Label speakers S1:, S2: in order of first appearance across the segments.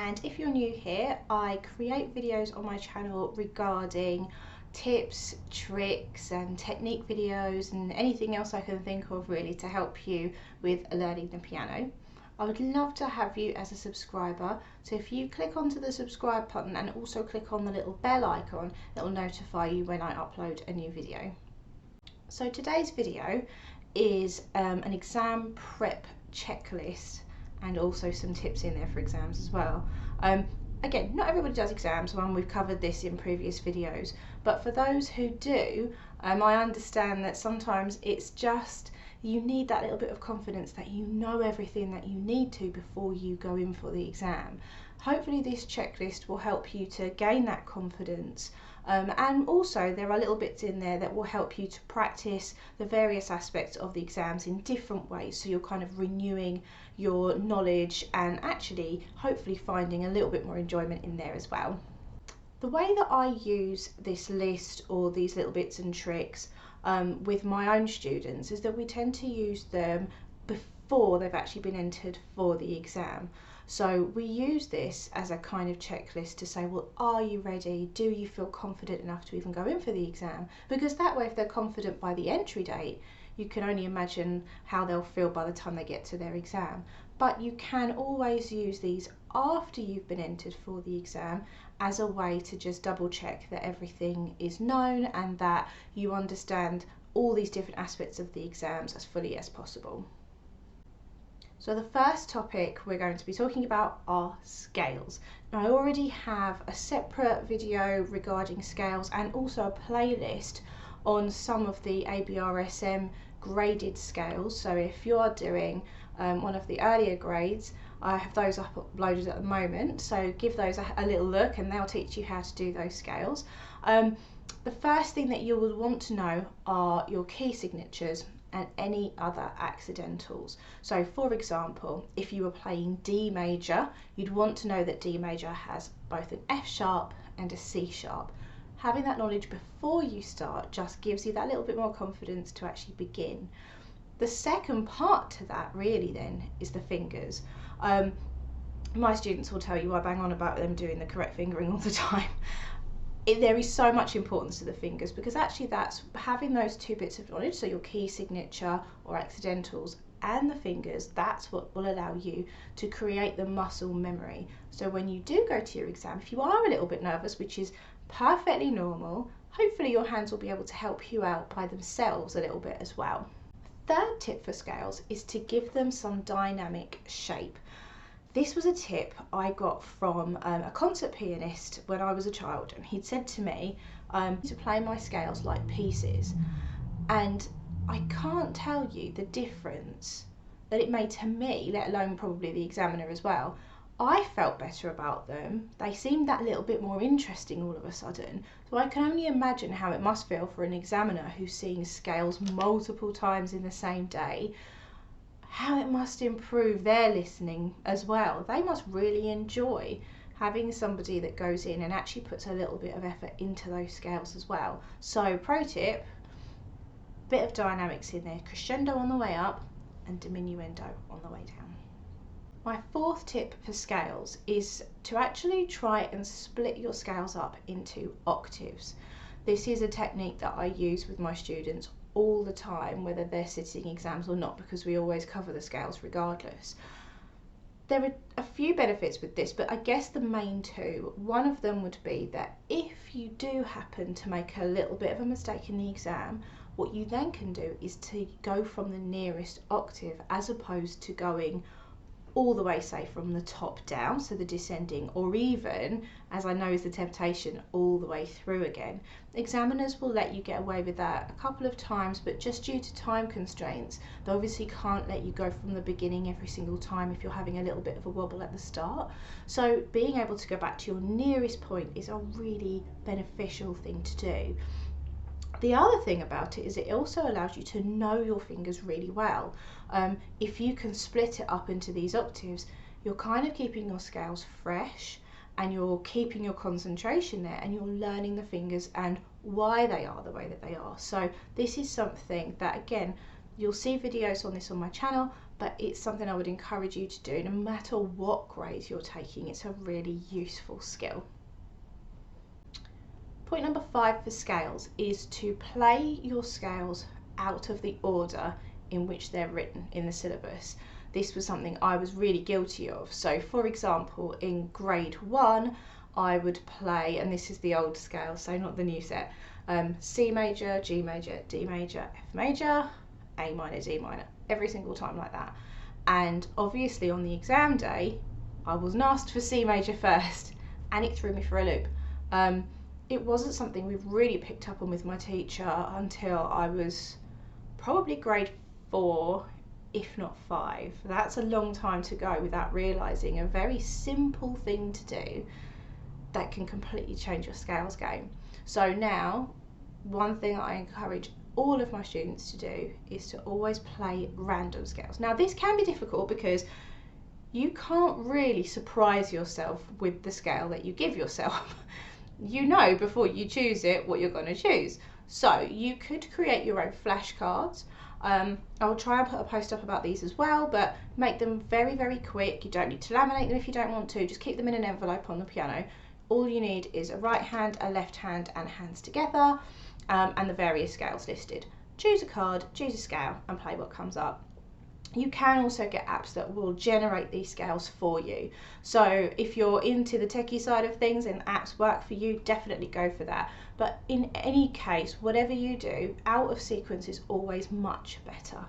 S1: and if you're new here, I create videos on my channel regarding tips, tricks and technique videos and anything else I can think of really to help you with learning the piano. I would love to have you as a subscriber, so if you click onto the subscribe button and also click on the little bell icon, it will notify you when I upload a new video. So today's video is an exam prep checklist and also some tips in there for exams as well. Again, not everybody does exams, and we've covered this in previous videos, but for those who do, I understand that sometimes it's just you need that little bit of confidence that you know everything that you need to before you go in for the exam. Hopefully this checklist will help you to gain that confidence, and also there are little bits in there that will help you to practice the various aspects of the exams in different ways, so you're kind of renewing your knowledge and actually hopefully finding a little bit more enjoyment in there as well. The way that I use this list or these little bits and tricks with my own students is that we tend to use them before they've actually been entered for the exam. So we use this as a kind of checklist to say, well, are you ready? Do you feel confident enough to even go in for the exam? Because that way, if they're confident by the entry date, you can only imagine how they'll feel by the time they get to their exam. But you can always use these after you've been entered for the exam as a way to just double check that everything is known and that you understand all these different aspects of the exams as fully as possible. So the first topic we're going to be talking about are scales. Now, I already have a separate video regarding scales and also a playlist on some of the ABRSM graded scales. So if you're doing one of the earlier grades, I have those uploaded at the moment, so give those a little look and they'll teach you how to do those scales. The first thing that you will want to know are your key signatures and any other accidentals. So for example, if you were playing D major, you'd want to know that D major has both an F sharp and a C sharp. Having that knowledge before you start just gives you that little bit more confidence to actually begin. The second part to that really then is the fingers. My students will tell you I bang on about them doing the correct fingering all the time. There is so much importance to the fingers because actually that's having those two bits of knowledge, so your key signature or accidentals and the fingers, that's what will allow you to create the muscle memory. So when you do go to your exam, if you are a little bit nervous, which is perfectly normal, hopefully your hands will be able to help you out by themselves a little bit as well. Third tip for scales is to give them some dynamic shape. This was a tip I got from a concert pianist when I was a child, and he'd said to me to play my scales like pieces, and I can't tell you the difference that it made to me, let alone probably the examiner as well. I felt better about them. They seemed that little bit more interesting all of a sudden. So I can only imagine how it must feel for an examiner who's seeing scales multiple times in the same day, how it must improve their listening as well. They must really enjoy having somebody that goes in and actually puts a little bit of effort into those scales as well. So pro tip, bit of dynamics in there, crescendo on the way up and diminuendo on the way down. My fourth tip for scales is to actually try and split your scales up into octaves. This is a technique that I use with my students all the time, whether they're sitting exams or not, because we always cover the scales regardless. There are a few benefits with this, but I guess the main two, one of them would be that if you do happen to make a little bit of a mistake in the exam, what you then can do is to go from the nearest octave as opposed to going all the way, say, from the top down, so the descending, or even, as I know is the temptation, all the way through again. Examiners will let you get away with that a couple of times, but just due to time constraints, they obviously can't let you go from the beginning every single time if you're having a little bit of a wobble at the start. So being able to go back to your nearest point is a really beneficial thing to do. The other thing about it is it also allows you to know your fingers really well. If you can split it up into these octaves, you're kind of keeping your scales fresh and you're keeping your concentration there and you're learning the fingers and why they are the way that they are. So this is something that, again, You'll see videos on this on my channel, but it's something I would encourage you to do no matter what grade you're taking. It's a really useful skill. Point number 5 for scales is to play your scales out of the order in which they're written in the syllabus. This was something I was really guilty of. So for example, in grade 1, I would play, and this is the old scale, so not the new set, C major, G major, D major, F major, A minor, D minor, every single time like that. And obviously on the exam day, I wasn't asked for C major first, and it threw me for a loop. It wasn't something we've really picked up on with my teacher until I was probably grade 4, if not 5. That's a long time to go without realising a very simple thing to do that can completely change your scales game. So now, one thing I encourage all of my students to do is to always play random scales. Now this can be difficult because you can't really surprise yourself with the scale that you give yourself. You know before you choose it what you're going to choose. So you could create your own flashcards. I'll try and put a post up about these as well, but make them very, very quick. You don't need to laminate them if you don't want to. Just keep them in an envelope on the piano. All you need is a right hand, a left hand, and hands together, and the various scales listed. Choose a card, choose a scale, and play what comes up. You can also get apps that will generate these scales for you. So if you're into the techie side of things and apps work for you, definitely go for that. But in any case, whatever you do, out of sequence is always much better.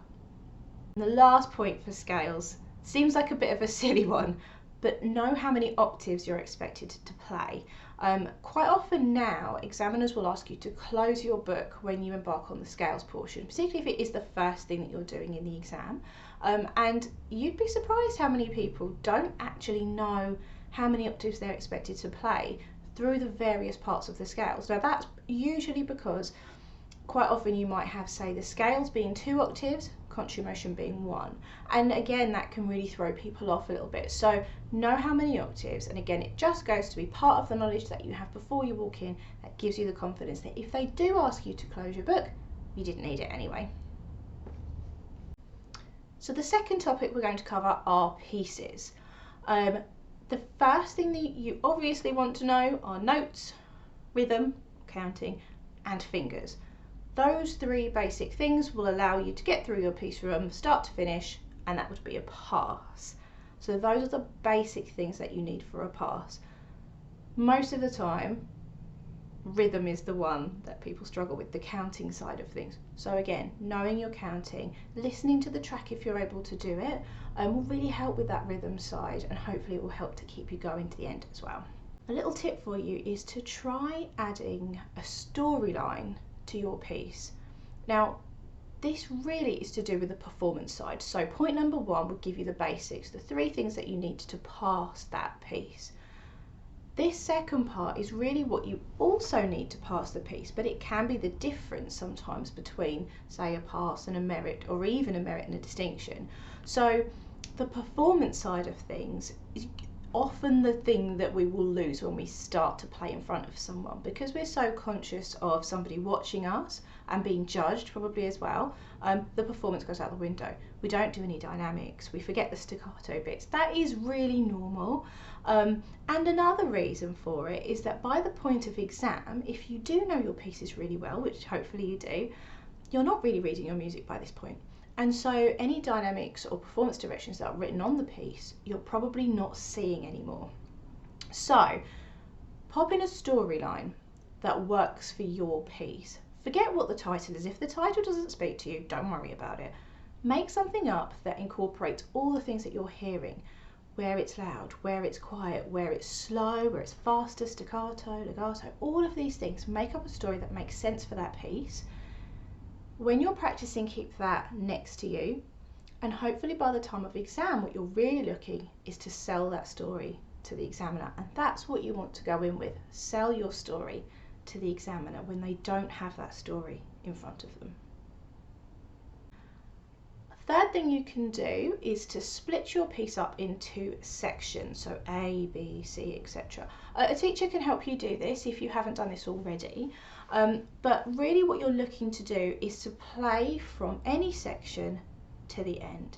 S1: And the last point for scales seems like a bit of a silly one, but know how many octaves you're expected to play. Quite often now, examiners will ask you to close your book when you embark on the scales portion, particularly if it is the first thing that you're doing in the exam. And you'd be surprised how many people don't actually know how many octaves they're expected to play through the various parts of the scales. Now that's usually because quite often you might have, say, the scales being 2 octaves, contra motion being 1. And again, that can really throw people off a little bit. So know how many octaves, and again, it just goes to be part of the knowledge that you have before you walk in that gives you the confidence that if they do ask you to close your book, you didn't need it anyway. So the second topic we're going to cover are pieces. The first thing that you obviously want to know are notes, rhythm, counting, and fingers. Those 3 basic things will allow you to get through your piece from start to finish, and that would be a pass. So those are the basic things that you need for a pass. Most of the time, rhythm is the one that people struggle with, the counting side of things. So again, knowing your counting, listening to the track if you're able to do it, will really help with that rhythm side, and hopefully it will help to keep you going to the end as well. A little tip for you is to try adding a storyline to your piece. Now this really is to do with the performance side. So point number 1 would give you the basics, the 3 things that you need to pass that piece. This second part is really what you also need to pass the piece, but it can be the difference sometimes between, say, a pass and a merit, or even a merit and a distinction. So the performance side of things is often the thing that we will lose when we start to play in front of someone, because we're so conscious of somebody watching us and being judged probably as well. The performance goes out the window. We don't do any dynamics, we forget the staccato bits. That is really normal. And another reason for it is that by the point of exam, if you do know your pieces really well, which hopefully you do, you're not really reading your music by this point. And so any dynamics or performance directions that are written on the piece, you're probably not seeing anymore. So pop in a storyline that works for your piece. Forget what the title is. If the title doesn't speak to you, don't worry about it. Make something up that incorporates all the things that you're hearing, where it's loud, where it's quiet, where it's slow, where it's faster, staccato, legato, all of these things. Make up a story that makes sense for that piece. When you're practicing, keep that next to you, and hopefully by the time of exam, what you're really looking is to sell that story to the examiner, and that's what you want to go in with. Sell your story to the examiner when they don't have that story in front of them. Third thing you can do is to split your piece up into sections, so A, B, C, etc. A teacher can help you do this if you haven't done this already. But really what you're looking to do is to play from any section to the end.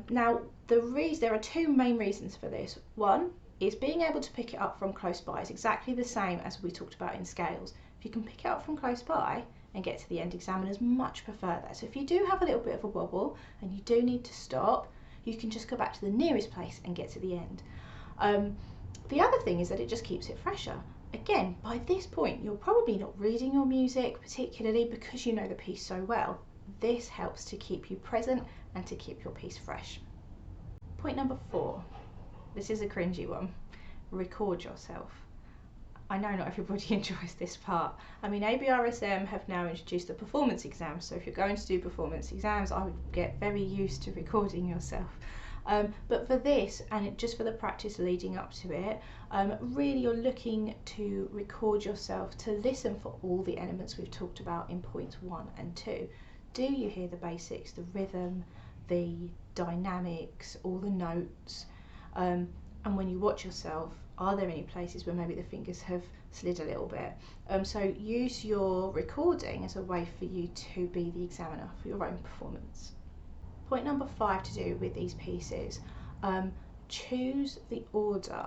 S1: Now, there are two main reasons for this. One is being able to pick it up from close by is exactly the same as we talked about in scales. If you can pick it up from close by and get to the end, examiners much prefer that. So if you do have a little bit of a wobble and you do need to stop, you can just go back to the nearest place and get to the end. The other thing is that it just keeps it fresher. Again, by this point, you're probably not reading your music particularly because you know the piece so well. This helps to keep you present and to keep your piece fresh. Point number 4. This is a cringy one. Record yourself. I know not everybody enjoys this part. I mean, ABRSM have now introduced the performance exams, so if you're going to do performance exams, I would get very used to recording yourself. But for this, and just for the practice leading up to it, really you're looking to record yourself to listen for all the elements we've talked about in points 1 and 2. Do you hear the basics, the rhythm, the dynamics, all the notes? And when you watch yourself, are there any places where maybe the fingers have slid a little bit? So use your recording as a way for you to be the examiner for your own performance. Point number 5 to do with these pieces, choose the order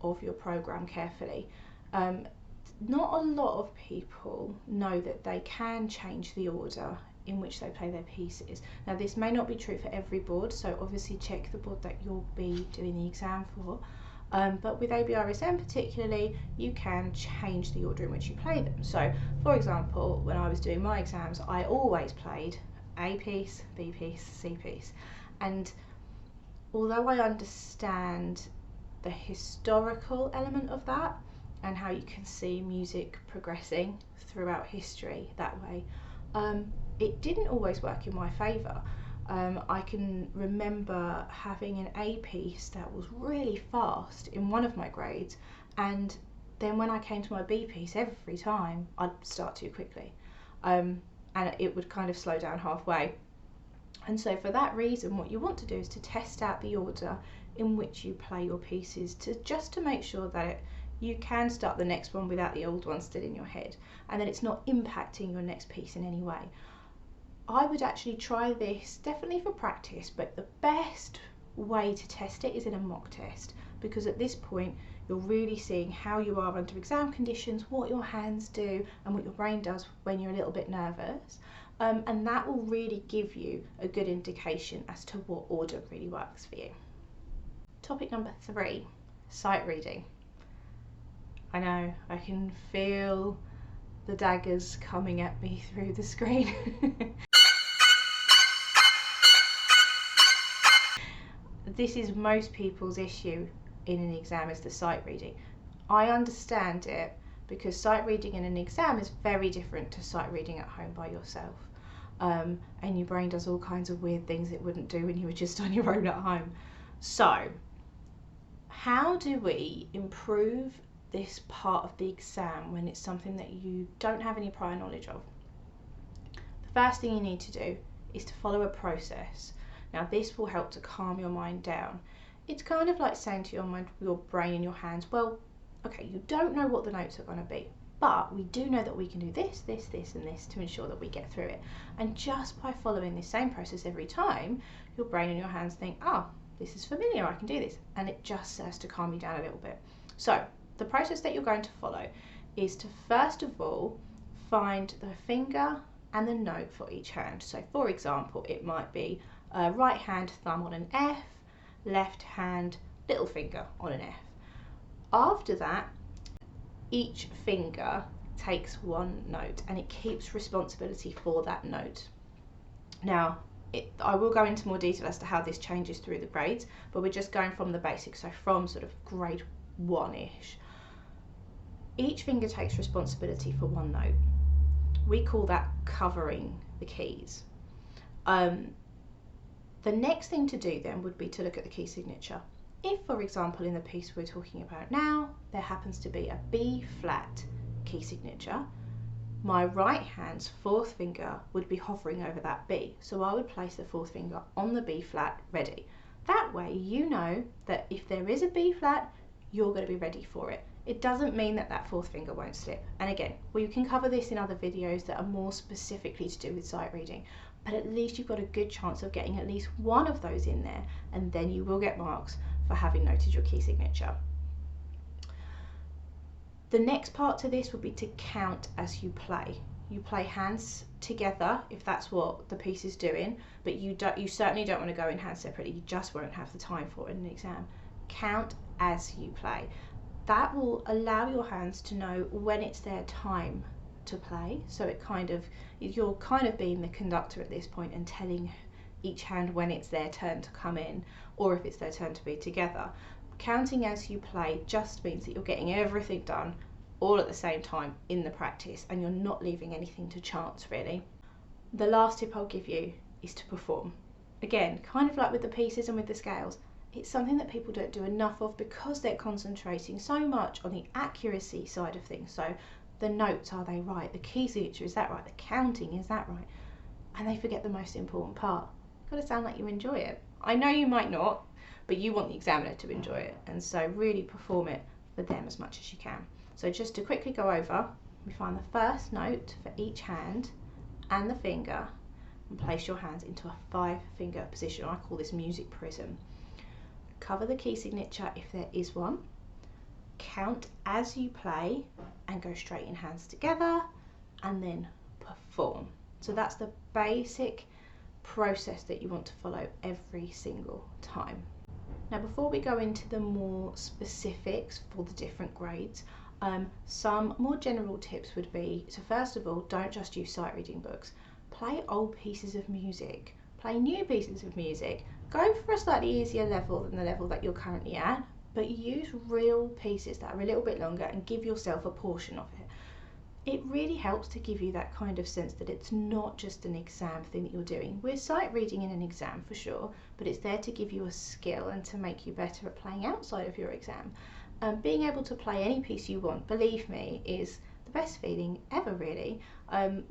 S1: of your program carefully. Not a lot of people know that they can change the order in which they play their pieces. Now this may not be true for every board, so obviously check the board that you'll be doing the exam for. But with ABRSM particularly, you can change the order in which you play them. So for example, when I was doing my exams, I always played A piece, B piece, C piece. And although I understand the historical element of that and how you can see music progressing throughout history that way, it didn't always work in my favour. I can remember having an A piece that was really fast in one of my grades, and then when I came to my B piece, every time I'd start too quickly, and it would kind of slow down halfway. And so for that reason, what you want to do is to test out the order in which you play your pieces, just to make sure that you can start the next one without the old one still in your head, and that it's not impacting your next piece in any way. I would actually try this definitely for practice, but the best way to test it is in a mock test, because at this point you're really seeing how you are under exam conditions, what your hands do and what your brain does when you're a little bit nervous, and that will really give you a good indication as to what order really works for you. Topic number 3, sight reading. I know, I can feel the daggers coming at me through the screen. This is most people's issue in an exam, is the sight reading. I understand it, because sight reading in an exam is very different to sight reading at home by yourself. And your brain does all kinds of weird things it wouldn't do when you were just on your own at home. So, how do we improve this part of the exam when it's something that you don't have any prior knowledge of? The first thing you need to do is to follow a process. Now this will help to calm your mind down. It's kind of like saying to your mind, your brain and your hands, well, okay, you don't know what the notes are going to be, but we do know that we can do this, this, this and this to ensure that we get through it. And just by following this same process every time, your brain and your hands think, oh, this is familiar, I can do this. And it just serves to calm you down a little bit. So the process that you're going to follow is to first of all find the finger and the note for each hand. So for example, it might be right hand thumb on an F, left hand little finger on an F. After that, each finger takes one note and it keeps responsibility for that note. Now, I will go into more detail as to how this changes through the grades, but we're just going from the basics, so from sort of grade 1-ish. Each finger takes responsibility for one note. We call that covering the keys. The next thing to do then would be to look at the key signature. If, for example, in the piece we're talking about now, there happens to be a B flat key signature, my right hand's fourth finger would be hovering over that B. So I would place the fourth finger on the B flat ready. That way you know that if there is a B flat, you're going to be ready for it. It doesn't mean that that fourth finger won't slip. And again, we can cover this in other videos that are more specifically to do with sight reading, but at least you've got a good chance of getting at least one of those in there, and then you will get marks for having noted your key signature. The next part to this would be to count as you play. You play hands together if that's what the piece is doing, but you certainly don't want to go in hands separately. You just won't have the time for it in an exam. Count as you play. That will allow your hands to know when it's their time to play. So you're kind of being the conductor at this point and telling each hand when it's their turn to come in, or if it's their turn to be together. Counting as you play just means that you're getting everything done all at the same time in the practice, and you're not leaving anything to chance really. The last tip I'll give you is to perform. Again, kind of like with the pieces and with the scales, it's something that people don't do enough of because they're concentrating so much on the accuracy side of things. So the notes, are they right? The key signature, is that right? The counting, is that right? And they forget the most important part. You've got to sound like you enjoy it. I know you might not, but you want the examiner to enjoy it, and so really perform it for them as much as you can. So just to quickly go over, we find the first note for each hand and the finger, and place your hands into a 5-finger position. I call this music prism. Cover the key signature if there is one, count as you play, and go straight in hands together, and then perform. So that's the basic process that you want to follow every single time. Now, before we go into the more specifics for the different grades, some more general tips would be to, first of all, don't just use sight reading books. Play old pieces of music, play new pieces of music. Go for a slightly easier level than the level that you're currently at, but use real pieces that are a little bit longer and give yourself a portion of it. It really helps to give you that kind of sense that it's not just an exam thing that you're doing. We're sight reading in an exam for sure, but it's there to give you a skill and to make you better at playing outside of your exam. Being able to play any piece you want, believe me, is the best feeling ever really.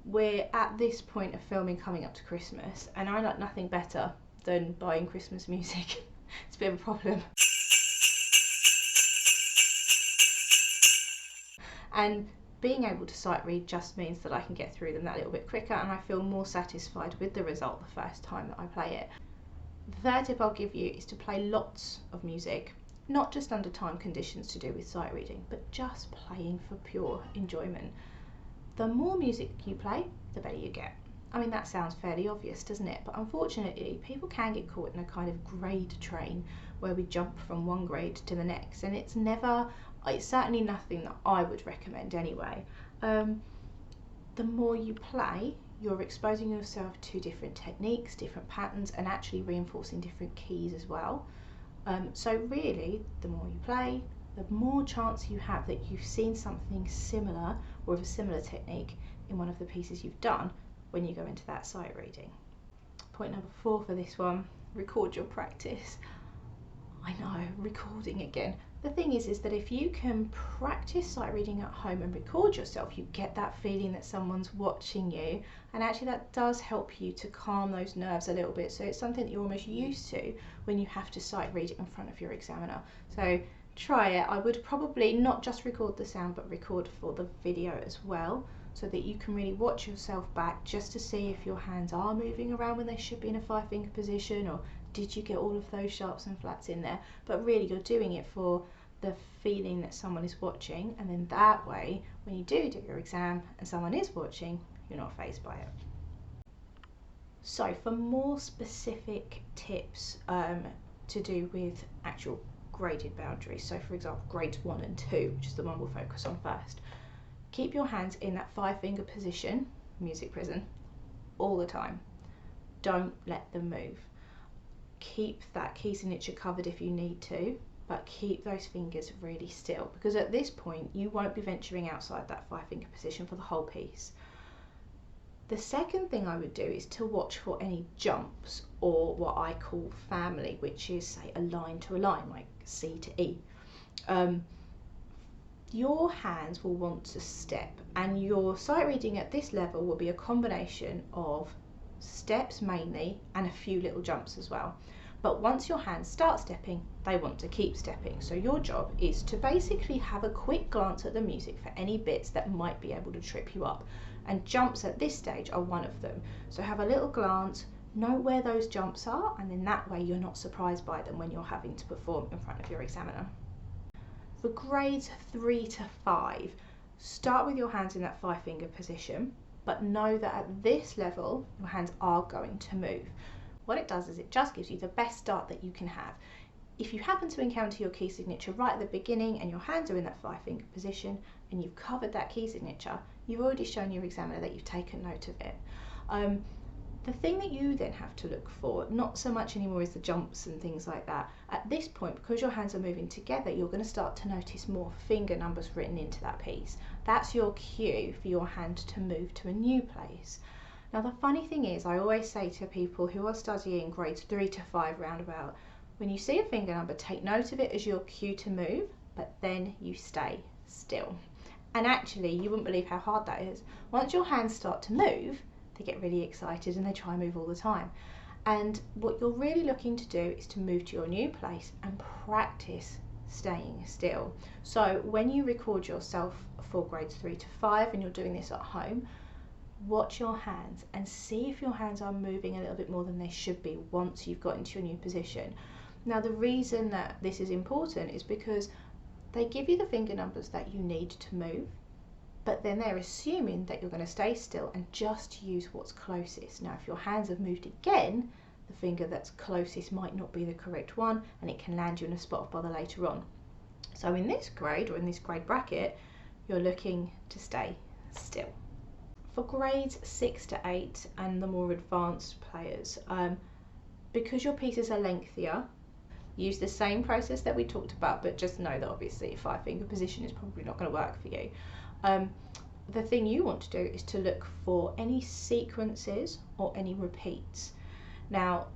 S1: We're at this point of filming coming up to Christmas, and I like nothing better than buying Christmas music. It's a bit of a problem. And being able to sight read just means that I can get through them that little bit quicker, and I feel more satisfied with the result the first time that I play it. The third tip I'll give you is to play lots of music, not just under time conditions to do with sight reading, but just playing for pure enjoyment. The more music you play, the better you get. I mean, that sounds fairly obvious, doesn't it? But unfortunately, people can get caught in a kind of grade train where we jump from one grade to the next, and it's certainly nothing that I would recommend anyway. The more you play, you're exposing yourself to different techniques, different patterns, and actually reinforcing different keys as well. So really, the more you play, the more chance you have that you've seen something similar or of a similar technique in one of the pieces you've done when you go into that sight reading. Point number 4 for this one, record your practice. I know, recording again. The thing is that if you can practice sight reading at home and record yourself, you get that feeling that someone's watching you, and actually that does help you to calm those nerves a little bit. So it's something that you're almost used to when you have to sight read it in front of your examiner. So try it. I would probably not just record the sound, but record for the video as well, so that you can really watch yourself back just to see if your hands are moving around when they should be in a 5-finger position, or did you get all of those sharps and flats in there. But really, you're doing it for the feeling that someone is watching, and then that way, when you do your exam and someone is watching, you're not fazed by it. So for more specific tips to do with actual graded boundaries, so for example grades 1 and 2, which is the one we'll focus on first, keep your hands in that 5-finger position, music prism, all the time. Don't let them move. Keep that key signature covered if you need to, but keep those fingers really still, because at this point you won't be venturing outside that 5-finger position for the whole piece. The second thing I would do is to watch for any jumps, or what I call family, which is say a line to a line, like C to E. Your hands will want to step, and your sight reading at this level will be a combination of steps mainly and a few little jumps as well. But once your hands start stepping, they want to keep stepping. So your job is to basically have a quick glance at the music for any bits that might be able to trip you up. And jumps at this stage are one of them. So have a little glance, know where those jumps are, and then that way you're not surprised by them when you're having to perform in front of your examiner. For grades 3 to 5, start with your hands in that 5-finger position, but know that at this level, your hands are going to move. What it does is it just gives you the best start that you can have. If you happen to encounter your key signature right at the beginning and your hands are in that 5-finger position and you've covered that key signature, you've already shown your examiner that you've taken note of it. The thing that you then have to look for, not so much anymore, is the jumps and things like that. At this point, because your hands are moving together, you're going to start to notice more finger numbers written into that piece. That's your cue for your hand to move to a new place. Now the funny thing is, I always say to people who are studying grades 3 to 5 roundabout, when you see a finger number, take note of it as your cue to move, but then you stay still. And actually, you wouldn't believe how hard that is. Once your hands start to move, they get really excited and they try and move all the time. And what you're really looking to do is to move to your new place and practice staying still. So when you record yourself for grades 3 to 5 and you're doing this at home, watch your hands and see if your hands are moving a little bit more than they should be once you've got into your new position. Now the reason that this is important is because they give you the finger numbers that you need to move, but then they're assuming that you're going to stay still and just use what's closest. Now if your hands have moved again, the finger that's closest might not be the correct one and it can land you in a spot of bother later on. So in this grade, or in this grade bracket, you're looking to stay still. For grades 6 to 8 and the more advanced players, because your pieces are lengthier, use the same process that we talked about, but just know that obviously a 5-finger position is probably not going to work for you. The thing you want to do is to look for any sequences or any repeats. Now,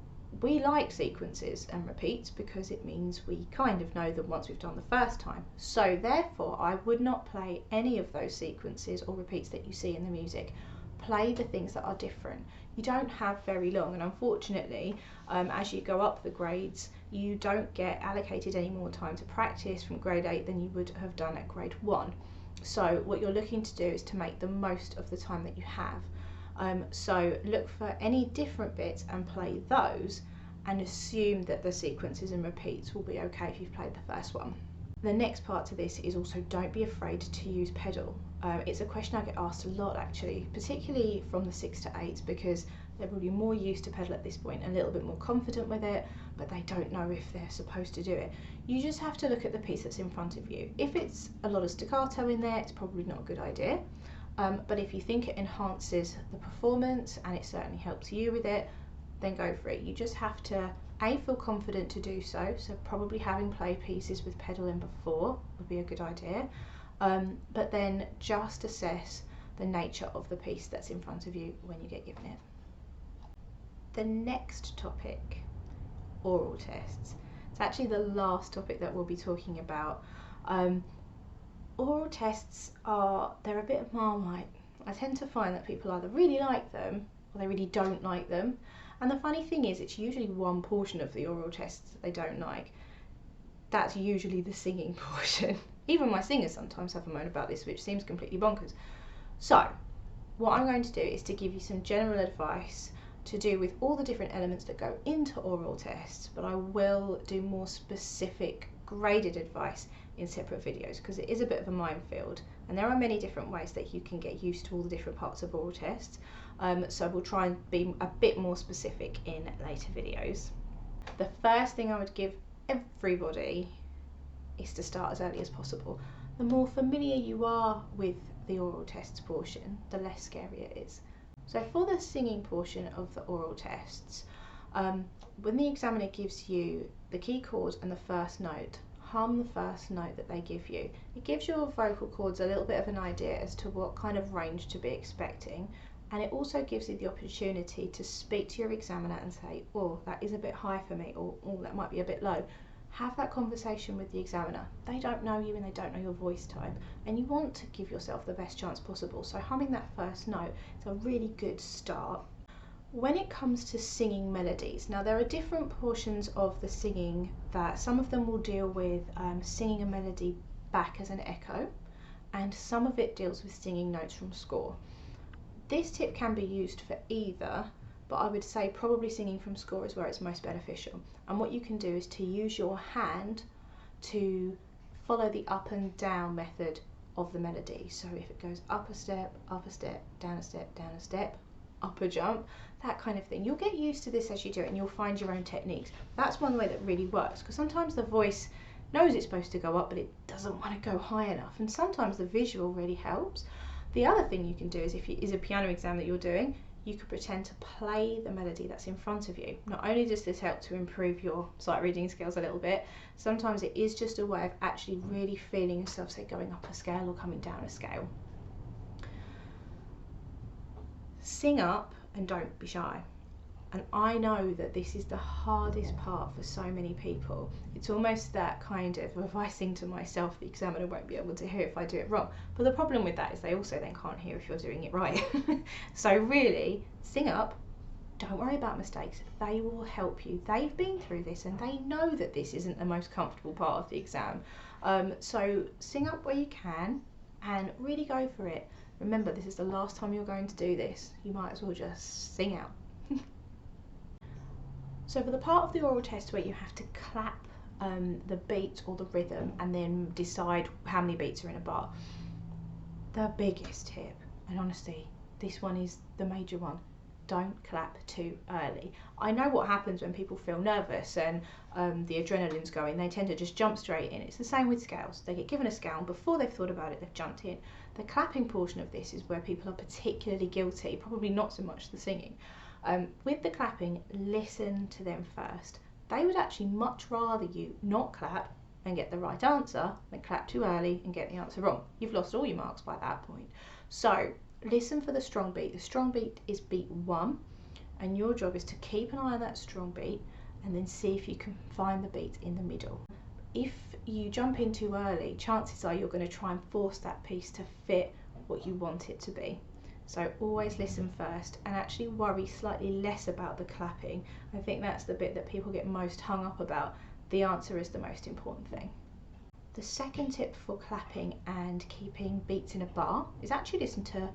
S1: we like sequences and repeats because it means we kind of know them once we've done the first time. So therefore, I would not play any of those sequences or repeats that you see in the music. Play the things that are different. You don't have very long, and unfortunately, as you go up the grades, you don't get allocated any more time to practice from grade 8 than you would have done at grade 1. So what you're looking to do is to make the most of the time that you have. So look for any different bits and play those, and assume that the sequences and repeats will be okay if you've played the first one. The next part to this is also don't be afraid to use pedal. It's a question I get asked a lot actually, particularly from the 6 to 8s, because they're probably more used to pedal at this point, a little bit more confident with it, but they don't know if they're supposed to do it. You just have to look at the piece that's in front of you. If it's a lot of staccato in there, it's probably not a good idea. But if you think it enhances the performance and it certainly helps you with it, then go for it. You just have to feel confident to do so, so probably having played pieces with pedal in before would be a good idea, but then just assess the nature of the piece that's in front of you when you get given it. The next topic, oral tests. It's actually the last topic that we'll be talking about. Oral tests they're a bit of Marmite. I tend to find that people either really like them or they really don't like them. And the funny thing is, it's usually one portion of the oral tests that they don't like. That's usually the singing portion. Even my singers sometimes have a moan about this, which seems completely bonkers. So, what I'm going to do is to give you some general advice to do with all the different elements that go into oral tests, but I will do more specific graded advice in separate videos because it is a bit of a minefield and there are many different ways that you can get used to all the different parts of oral tests, so we'll try and be a bit more specific in later videos. The first thing I would give everybody is to start as early as possible. The more familiar you are with the oral tests portion, the less scary it is. So for the singing portion of the oral tests, when the examiner gives you the key chord and the first note, hum the first note that they give you. It gives your vocal cords a little bit of an idea as to what kind of range to be expecting, and it also gives you the opportunity to speak to your examiner and say, oh, that is a bit high for me, or oh, that might be a bit low. Have that conversation with the examiner. They don't know you and they don't know your voice type, and you want to give yourself the best chance possible, so humming that first note is a really good start. When it comes to singing melodies, now there are different portions of the singing that some of them will deal with singing a melody back as an echo, and some of it deals with singing notes from score. This tip can be used for either, but I would say probably singing from score is where it's most beneficial. And what you can do is to use your hand to follow the up and down method of the melody. So if it goes up a step, down a step, down a step, up a jump, that kind of thing. You'll get used to this as you do it, and you'll find your own techniques. That's one way that really works, because sometimes the voice knows it's supposed to go up, but it doesn't want to go high enough, and sometimes the visual really helps. The other thing you can do is, if it is a piano exam that you're doing, you could pretend to play the melody that's in front of you. Not only does this help to improve your sight reading skills a little bit, sometimes it is just a way of actually really feeling yourself, say, going up a scale or coming down a scale. Sing up and don't be shy. And I know that this is the hardest part for so many people. It's almost that kind of, if I sing to myself, the examiner won't be able to hear if I do it wrong. But the problem with that is they also then can't hear if you're doing it right. So really, sing up, don't worry about mistakes. They will help you. They've been through this and they know that this isn't the most comfortable part of the exam. So sing up where you can and really go for it. Remember, this is the last time you're going to do this. You might as well just sing out. So for the part of the oral test where you have to clap the beat or the rhythm and then decide how many beats are in a bar, the biggest tip, and honestly this one is the major one, don't clap too early. I know what happens when people feel nervous and the adrenaline's going, they tend to just jump straight in. It's the same with scales. They get given a scale and before they've thought about it, they've jumped in. The clapping portion of this is where people are particularly guilty, probably not so much the singing. With the clapping, listen to them first. They would actually much rather you not clap and get the right answer than clap too early and get the answer wrong. You've lost all your marks by that point. So listen for the strong beat. The strong beat is beat 1, and your job is to keep an eye on that strong beat and then see if you can find the beat in the middle. If you jump in too early, chances are you're going to try and force that piece to fit what you want it to be. So always listen first and actually worry slightly less about the clapping. I think that's the bit that people get most hung up about. The answer is the most important thing. The second tip for clapping and keeping beats in a bar is actually listen to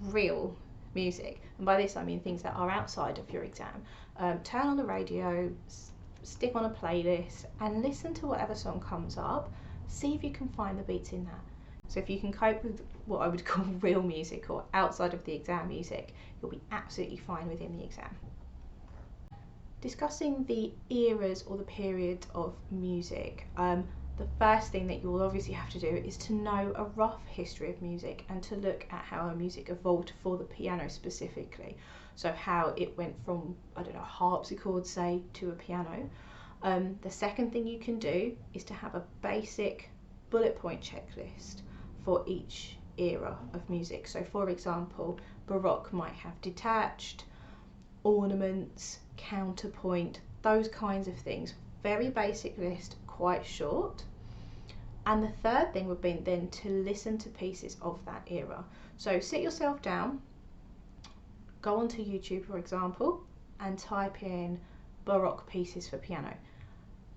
S1: real music. And by this I mean things that are outside of your exam. Turn on the radio, stick on a playlist and listen to whatever song comes up. See if you can find the beats in that. So if you can cope with what I would call real music or outside of the exam music, you'll be absolutely fine within the exam. Discussing the eras or the period of music, the first thing that you'll obviously have to do is to know a rough history of music and to look at how our music evolved for the piano specifically. So how it went from, I don't know, harpsichord say to a piano. The second thing you can do is to have a basic bullet point checklist for each era of music. So for example, Baroque might have detached, ornaments, counterpoint, those kinds of things. Very basic list, quite short. And the third thing would be then to listen to pieces of that era. So sit yourself down, go onto YouTube for example, and type in Baroque pieces for piano.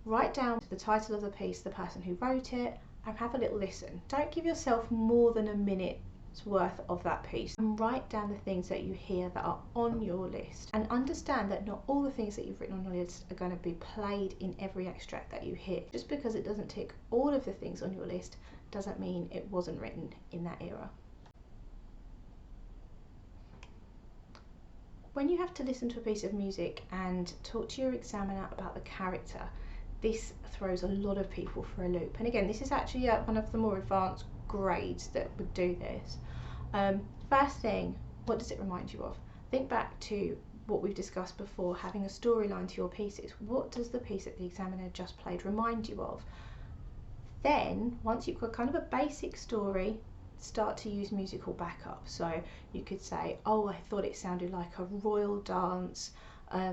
S1: Write down the title of the piece, the person who wrote it, and have a little listen. Don't give yourself more than a minute's worth of that piece, and write down the things that you hear that are on your list, and understand that not all the things that you've written on your list are going to be played in every extract that you hear. Just because it doesn't tick all of the things on your list doesn't mean it wasn't written in that era. When you have to listen to a piece of music and talk to your examiner about the character, this throws a lot of people for a loop. And again, this is actually one of the more advanced grades that would do this. First thing, what does it remind you of? Think back to what we've discussed before, having a storyline to your pieces. What does the piece that the examiner just played remind you of? Then, once you've got kind of a basic story, start to use musical backup. So you could say, oh, I thought it sounded like a royal dance,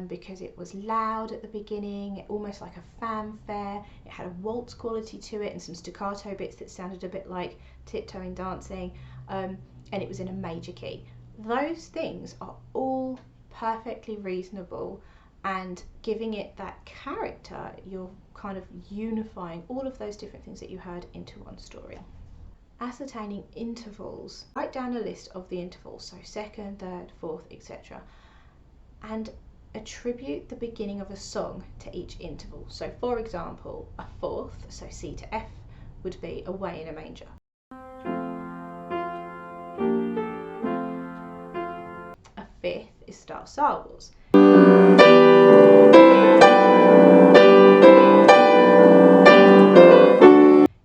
S1: because it was loud at the beginning, almost like a fanfare. It had a waltz quality to it and some staccato bits that sounded a bit like tiptoeing dancing, and it was in a major key. Those things are all perfectly reasonable, and giving it that character, you're kind of unifying all of those different things that you heard into one story. Ascertaining intervals. Write down a list of the intervals, so second, third, fourth, etc. and attribute the beginning of a song to each interval. So for example, a fourth, so C to F, would be Away in a Manger. A fifth is Star Star Wars.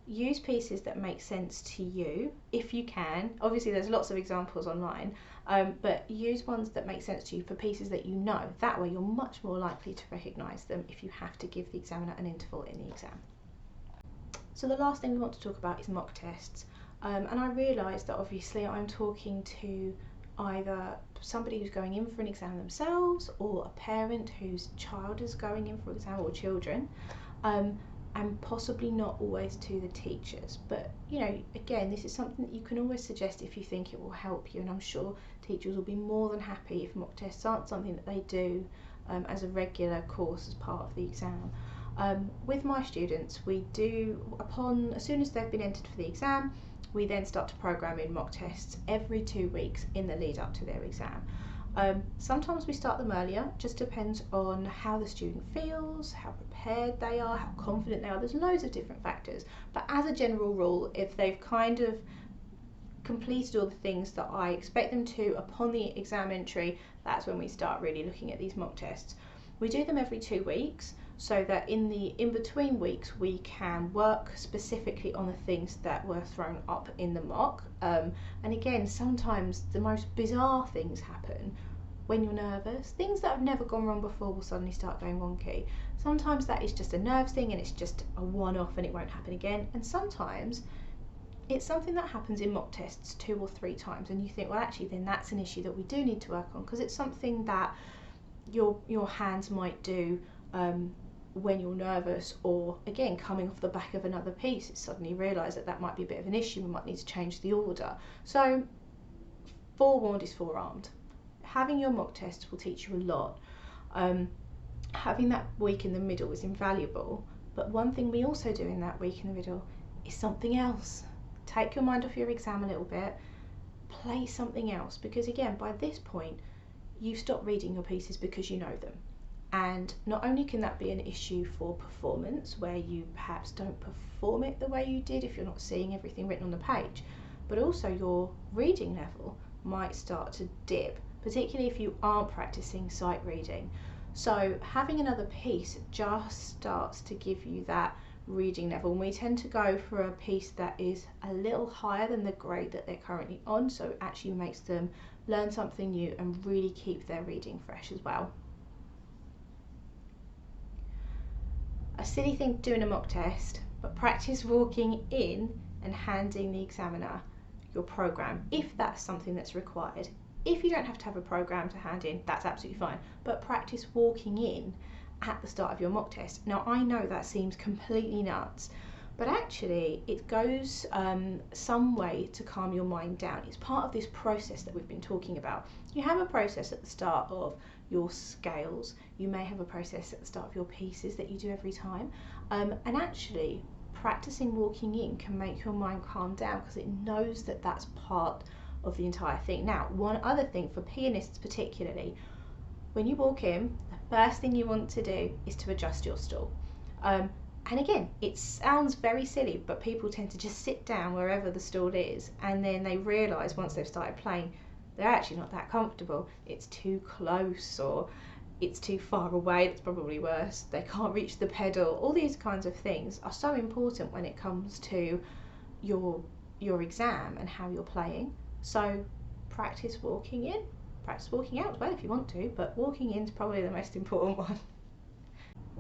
S1: Use pieces that make sense to you if you can. Obviously there's lots of examples online, but use ones that make sense to you for pieces that you know. That way you're much more likely to recognise them if you have to give the examiner an interval in the exam. So the last thing we want to talk about is mock tests, and I realise that obviously I'm talking to either somebody who's going in for an exam themselves, or a parent whose child is going in for an exam, or children, and possibly not always to the teachers. But you know, again, this is something that you can always suggest if you think it will help you, and I'm sure teachers will be more than happy if mock tests aren't something that they do as a regular course as part of the exam. With my students, we do, as soon as they've been entered for the exam, we then start to program in mock tests every 2 weeks in the lead up to their exam. Sometimes we start them earlier, just depends on how the student feels, how prepared they are, how confident they are. There's loads of different factors, but as a general rule, if they've kind of completed all the things that I expect them to upon the exam entry, that's when we start really looking at these mock tests. We do them every 2 weeks, so that in the in-between weeks we can work specifically on the things that were thrown up in the mock. And again, sometimes the most bizarre things happen when you're nervous. Things that have never gone wrong before will suddenly start going wonky. Sometimes that is just a nerves thing and it's just a one-off and it won't happen again. And sometimes it's something that happens in mock tests 2 or 3 times and you think, well, actually then that's an issue that we do need to work on, because it's something that your hands might do when you're nervous, or again coming off the back of another piece, you suddenly realise that that might be a bit of an issue, we might need to change the order. So forewarned is forearmed. Having your mock tests will teach you a lot. Having that week in the middle is invaluable, but one thing we also do in that week in the middle is something else. Take your mind off your exam a little bit, play something else, because again, by this point you've stopped reading your pieces because you know them. And not only can that be an issue for performance, where you perhaps don't perform it the way you did if you're not seeing everything written on the page, but also your reading level might start to dip, particularly if you aren't practicing sight reading. So having another piece just starts to give you that reading level, and we tend to go for a piece that is a little higher than the grade that they're currently on, so it actually makes them learn something new and really keep their reading fresh as well. A silly thing to do in a mock test, but practice walking in and handing the examiner your program if that's something that's required. If you don't have to have a program to hand in, that's absolutely fine, but practice walking in at the start of your mock test. Now I know that seems completely nuts, but actually it goes some way to calm your mind down. It's part of this process that we've been talking about. You have a process at the start of your scales, you may have a process at the start of your pieces that you do every time, and actually practicing walking in can make your mind calm down because it knows that that's part of the entire thing. Now, one other thing for pianists particularly, when you walk in, the first thing you want to do is to adjust your stool. And again, it sounds very silly, but people tend to just sit down wherever the stool is, and then they realise once they've started playing, they're actually not that comfortable. It's too close, or it's too far away, that's probably worse. They can't reach the pedal. All these kinds of things are so important when it comes to your exam and how you're playing. So practice walking in, practice walking out as well if you want to, but walking in is probably the most important one.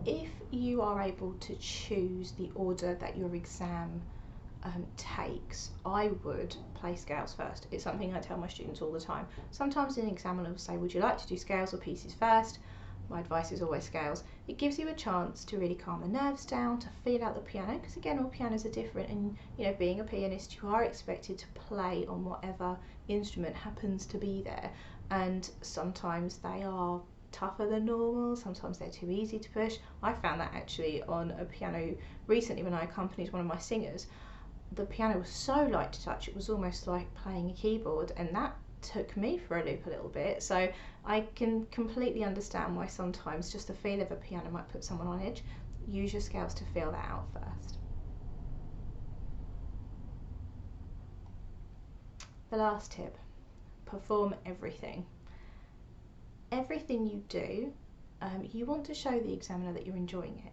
S1: If you are able to choose the order that your exam takes, I would play scales first. It's something I tell my students all the time. Sometimes an examiner will say, would you like to do scales or pieces first? My advice is always scales. It gives you a chance to really calm the nerves down, to feel out the piano, because again, all pianos are different, and you know, being a pianist, you are expected to play on whatever instrument happens to be there, and sometimes they are tougher than normal, sometimes they're too easy to push. I found that actually on a piano recently when I accompanied one of my singers. The piano was so light to touch, it was almost like playing a keyboard, and that took me for a loop a little bit. So I can completely understand why sometimes just the feel of a piano might put someone on edge. Use your scales to feel that out first. The last tip, perform everything. Everything you do, you want to show the examiner that you're enjoying it,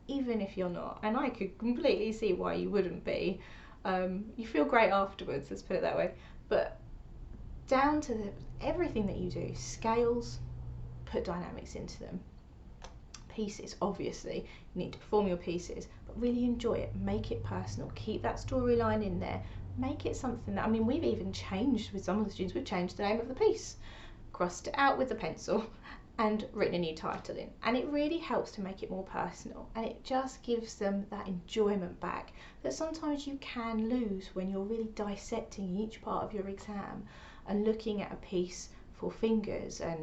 S1: even if you're not. And I could completely see why you wouldn't be. You feel great afterwards, let's put it that way. But down to everything that you do, scales, put dynamics into them. Pieces, obviously, you need to perform your pieces, but really enjoy it, make it personal, keep that storyline in there, make it something that, I mean, we've even changed with some of the students, we've changed the name of the piece, crossed it out with a pencil and written a new title in, and it really helps to make it more personal, and it just gives them that enjoyment back that sometimes you can lose when you're really dissecting each part of your exam and looking at a piece for fingers and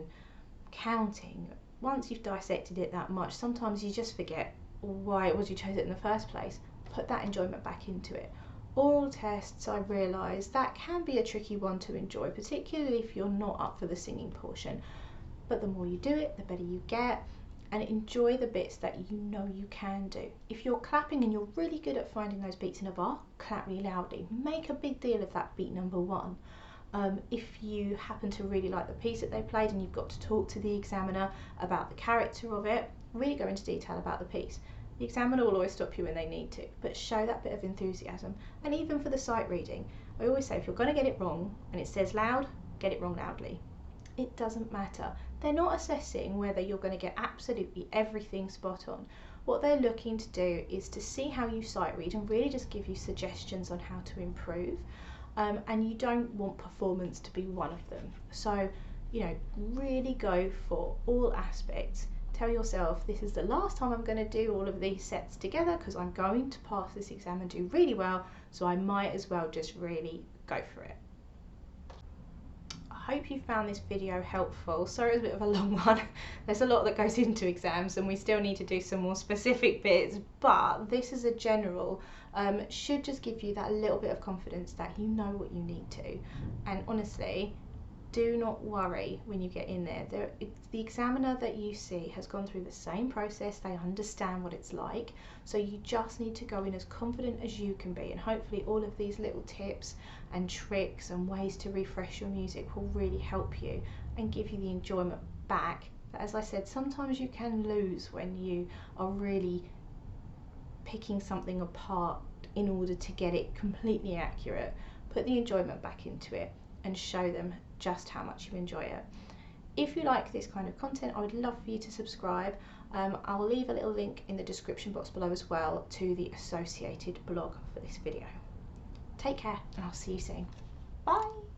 S1: counting. Once you've dissected it that much, sometimes you just forget why it was you chose it in the first place. Put that enjoyment back into it. Oral tests, I realise that can be a tricky one to enjoy, particularly if you're not up for the singing portion. But the more you do it, the better you get, and enjoy the bits that you know you can do. If you're clapping and you're really good at finding those beats in a bar, clap really loudly. Make a big deal of that beat number one. If you happen to really like the piece that they played and you've got to talk to the examiner about the character of it, really go into detail about the piece. The examiner will always stop you when they need to, but show that bit of enthusiasm. And even for the sight reading, I always say if you're going to get it wrong and it says loud, get it wrong loudly. It doesn't matter. They're not assessing whether you're going to get absolutely everything spot on. What they're looking to do is to see how you sight read and really just give you suggestions on how to improve. And you don't want performance to be one of them. So, you know, really go for all aspects. Tell yourself, this is the last time I'm going to do all of these sets together because I'm going to pass this exam and do really well, so I might as well just really go for it. I hope you found this video helpful. Sorry it was a bit of a long one. There's a lot that goes into exams and we still need to do some more specific bits, but this is a general, should just give you that little bit of confidence that you know what you need to. And honestly, do not worry when you get in there. The examiner that you see has gone through the same process, they understand what it's like, so you just need to go in as confident as you can be, and hopefully all of these little tips and tricks and ways to refresh your music will really help you and give you the enjoyment back that, as I said, sometimes you can lose when you are really picking something apart in order to get it completely accurate. Put the enjoyment back into it and show them just how much you enjoy it. If you like this kind of content, I would love for you to subscribe. I'll leave a little link in the description box below as well to the associated blog for this video. Take care and I'll see you soon. Bye!